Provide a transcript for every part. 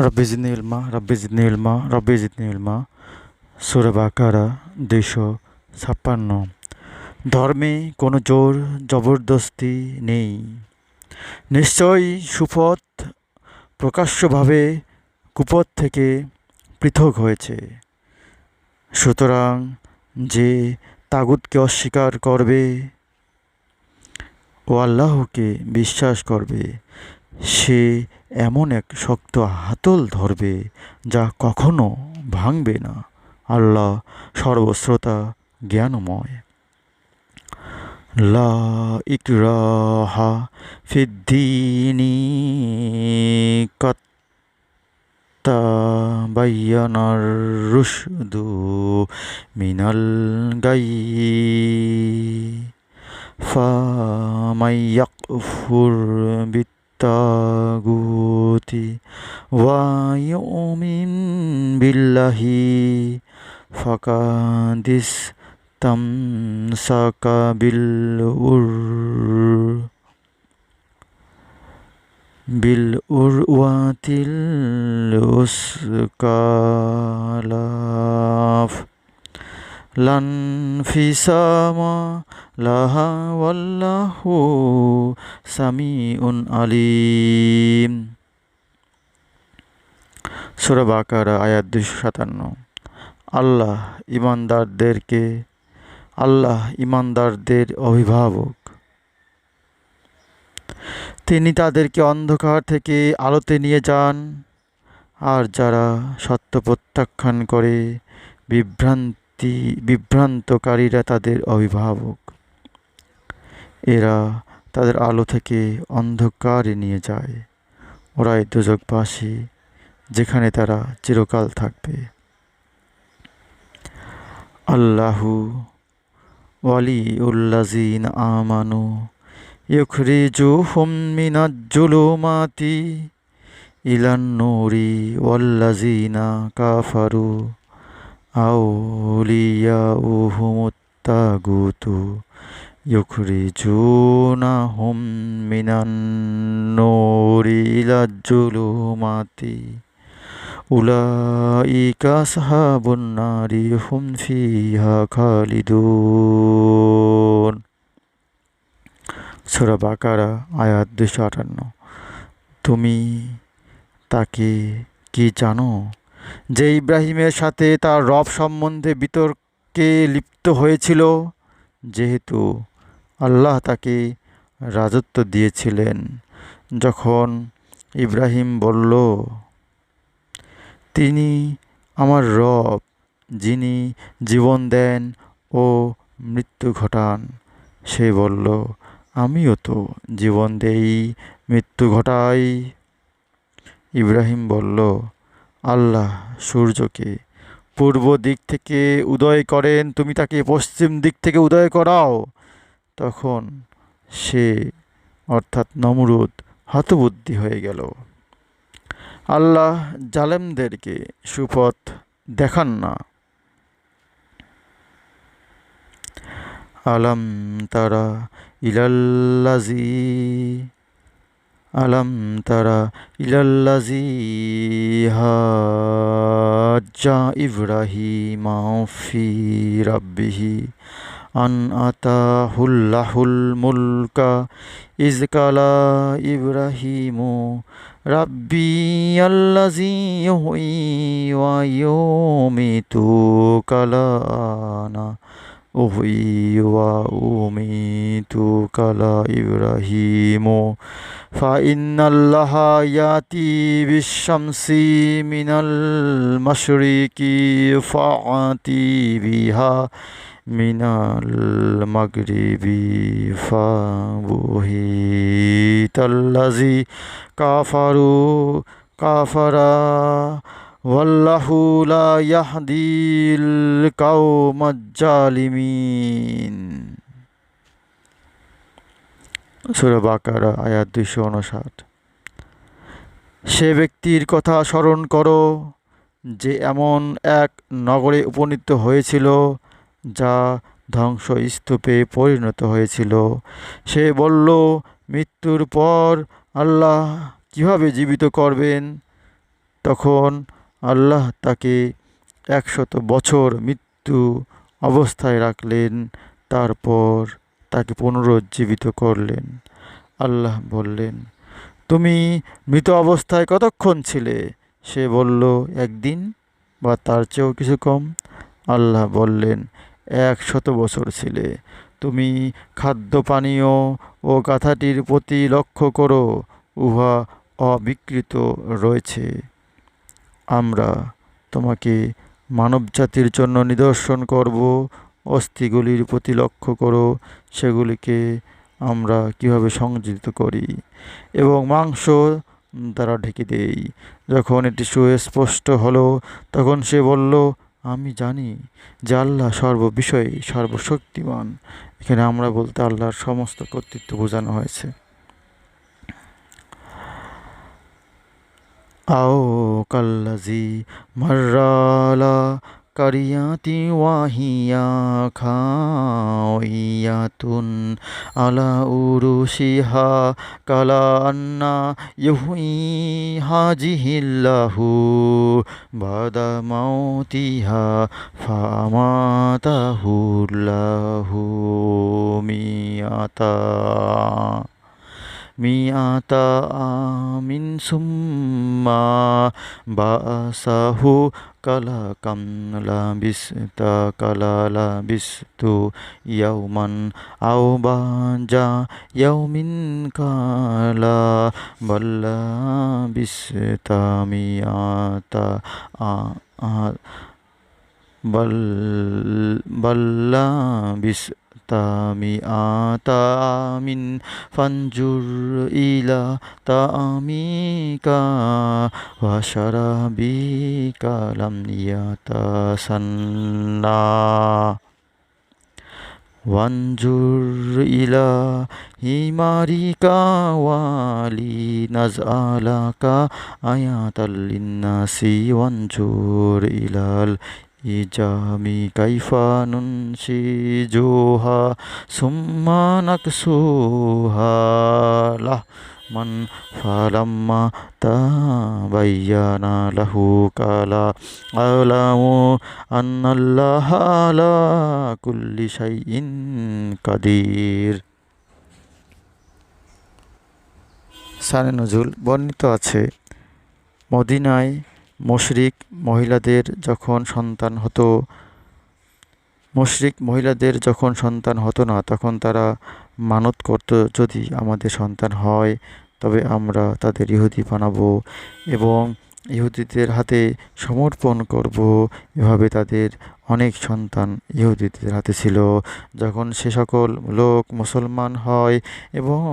রব্বি জিদনি ইলমা রব্বি জিদনি ইলমা রব্বি জিদনি ইলমা। সূরা বাকারা 256। ধর্মে কোনো জোর জবরদস্তি নেই। নিশ্চয়ই সুপথ প্রকাশ্যভাবে কুপথ থেকে পৃথক হয়েছে। সুতরাং যে তাগুতকে অস্বীকার করবে ও আল্লাহকে বিশ্বাস করবে, সে এমন এক শক্ত হাতল ধরবে যা কখনো ভাঙবে না। আল্লাহ সর্বশ্রোতা, জ্ঞানময়। লা ইকরাহা ফিদ্দীনি কদ তাবায়্যানার রুশদু মিনাল গায়য়্যি ফামান ইয়াকফুর বিত্তাগুতি ওয়া ইউমিন বিল্লাহি ফাকাদ ইসতামসাকা বিল উরওয়াতিল উসকা লা লানফিসামা লাহা ওয়াল্লাহু সামিউন আলিম। সূরা বাকারা আয়াত 257। আল্লাহ ইমানদারদের অভিভাবক। তিনি তাদেরকে অন্ধকার থেকে আলোতে নিয়ে যান, আর যারা সত্য প্রত্যাখ্যান করে বিভ্রান্তকারীরা তাদের অভিভাবক। এরা তাদের আলো থেকে অন্ধকারে নিয়ে যায়। ওরাই দোজখবাসী, যেখানে তারা চিরকাল থাকবে। আল্লাহু ওয়ালিউল্লাযীনা আমানু ইউখরিজুহুম মিনাজ-জুলুমাতি ইলান-নূরি ওয়াল্লাযীনা কাফারু আউলিয়াউহুমুত তাগুতু ইউখরিজুনাহুম মিনান-নূরি ইলাজ-জুলুমাতি উলাইকা আসহাবুন নারি হুম ফিহা খালিদুন। সূরা বাকারা আয়াত 258। তুমি তাকে কি জানো, যে ইব্রাহিমের সাথে তার রব সম্বন্ধে বিতর্কে লিপ্ত হয়েছিল, যেহেতু আল্লাহ তাকে রাজত্ব দিয়েছিলেন। যখন ইব্রাহিম বলল, তিনি আমার রব, যিনি জীবন দেন ও মৃত্যু ঘটান, সে বলল, আমিও তো জীবন দেই, মৃত্যু ঘটাই। ইব্রাহিম বলল, আল্লাহ সূর্যকে পূর্ব দিক থেকে উদয় করেন, তুমি তাকে পশ্চিম দিক থেকে উদয় করাও। তখন সে অর্থাৎ নমরুদ হতবুদ্ধি হয়ে গেল। আল্লাহ জালেমদেরকে সুপথ দেখান না। আলাম তারা ইলাল্লাযী হাজ্জা ইব্রাহিমা ফি রাব্বিহি আন আতাহুল্লাহুল মুলকা ইয ক্বালা ইব্রাহিমু রাব্বিয়াল্লাযী ইউহয়ী ওয়া ইউমীতু ক্বালা আনা উহয়ী ওয়া উমীতু ক্বালা ইব্রাহিমু ফাইন্নাল্লাহা ইয়াতি বিশ-শামসি মিনাল মাশরিকি ফাআতি বিহা মিনাল মাগরিবি ফাবুহিতাল্লাযী কাফারা ওয়াল্লাহু লা ইয়াহদিল কাওমাজ জালিমিন। সূরা বাকারা আয়াত 259। সে ব্যক্তির কথা স্মরণ করো, যে এমন এক নগরে উপনীত হয়েছিল যা ধ্বংসস্তূপে পরিণত হয়েছিল। সে বলল, মৃত্যুর পর আল্লাহ কিভাবে জীবিত করবেন? তখন আল্লাহ তাকে 100 বছর মৃত্যু অবস্থায় রাখলেন, তারপর তাকে পুনরুজ্জীবিত করলেন। আল্লাহ বললেন, তুমি মৃত অবস্থায় কতক্ষণ ছিলে? সে বলল, 1 দিন বা তার চেয়েও কিছু কম। আল্লাহ বললেন, 100 বছর ছিলে। তুমি খাদ্য পানীয় ও গাথাটির প্রতি লক্ষ্য করো, উহা অবিকৃত রয়েছে। আমরা তোমাকে মানবজাতির জন্য নিদর্শন করব। অস্থিগুলির প্রতি লক্ষ্য করো, সেগুলিকে আমরা কিভাবে সংযোজিত করি এবং মাংস দ্বারা ঢেকে দেই। যখন এটি সুস্পষ্ট হলো, তখন সে বলল, আমি জানি যে আল্লাহ সর্ববিষয়ে সর্বশক্তিমান। এখানে আমরা বলতে আল্লাহর সমস্ত কর্তৃত্ব বোঝানো হয়েছে। আও কাল্লাজি মাররালা কারিয়াতি ওয়াহিয়া খাওয়াতুন আলা উরুশিহা কালা আন্না ইউহি হাজিহিল্লাহু বাদা মাউতিহা ফামাতাহুল্লাহু মিয়াতা আমিন সুম্মা বাসাহু কালা লাবিস্তু ইয়াউমান আও বাজা ইয়াউমিন কালা বাল্লা বিস্তা মিয়াতা বাল্লা মিন ফানজুর ইলা তামিকা ওয়া শারাবিকা লাম ইয়াতাসান্না ওয়ানজুর ইলা হিমারিকা ওয়ালি নাজআলাকা আয়াতাল লিন্নাসি ওয়ানজুর ইলাল ইজামি কাইফা নুনশিজুহা সুম্মা নাকসুহা লাহমান ফালাম্মা তাবায়্যানা লাহু কালা আ'লামু আন্নাল্লাহা আলা কুল্লি শাইইন কাদির। শানে নজুল বর্ণিত আছে, মদিনায় মুশরিক মহিলাদের যখন সন্তান হতো না, তখন তারা মানত করত, যদি আমাদের সন্তান হয় তবে আমরা তাদের ইহুদি বানাবো এবং ইহুদিদের হাতে সমর্পণ করব। এভাবে তাদের অনেক সন্তান ইহুদিদের হাতে ছিল। যখন সে সকল লোক মুসলমান হয় এবং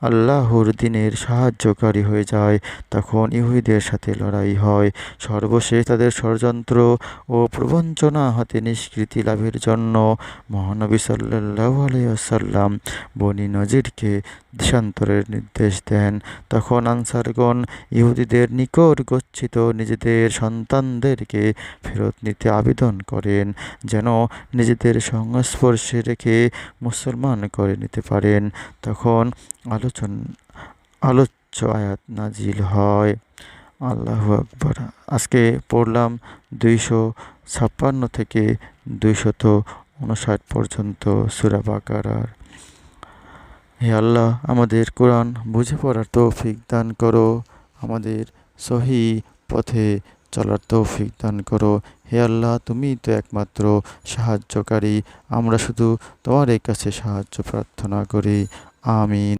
আল্লাহর দ্বীনের সাহায্যকারী হয়ে যায়, তখন ইহুদিদের সাথে লড়াই হয়। সর্বশেষ তাদের ষড়যন্ত্র ও প্রবঞ্চনা হাতে নিষ্কৃতি লাভের জন্য মহানবী সাল্লাল্লাহু আলাইহি ওয়াসাল্লাম বনী নজিরকে দেশান্তরের নির্দেশ দেন। তখন আনসারগণ ইহুদিদের নিকট গচ্ছিত নিজেদের সন্তানদেরকে ফেরত নিতে আবেদন করেন, যেন নিজেদের সংস্পর্শে রেখে মুসলমান করে নিতে পারেন। তখন আলোচ্য আয়াত নাজিল হয়। আল্লাহু আকবার। আজকে পড়লাম 256 থেকে 259 পর্যন্ত সূরা বাকারার। হে আল্লাহ, আমাদের কোরআন বুঝে পড়ার তৌফিক দান করো, আমাদের সহি পথে চলার তৌফিক দান করো। হে আল্লাহ, তুমি তো একমাত্র সাহায্যকারী, আমরা শুধু তোমার কাছে সাহায্য প্রার্থনা করি। আমিন।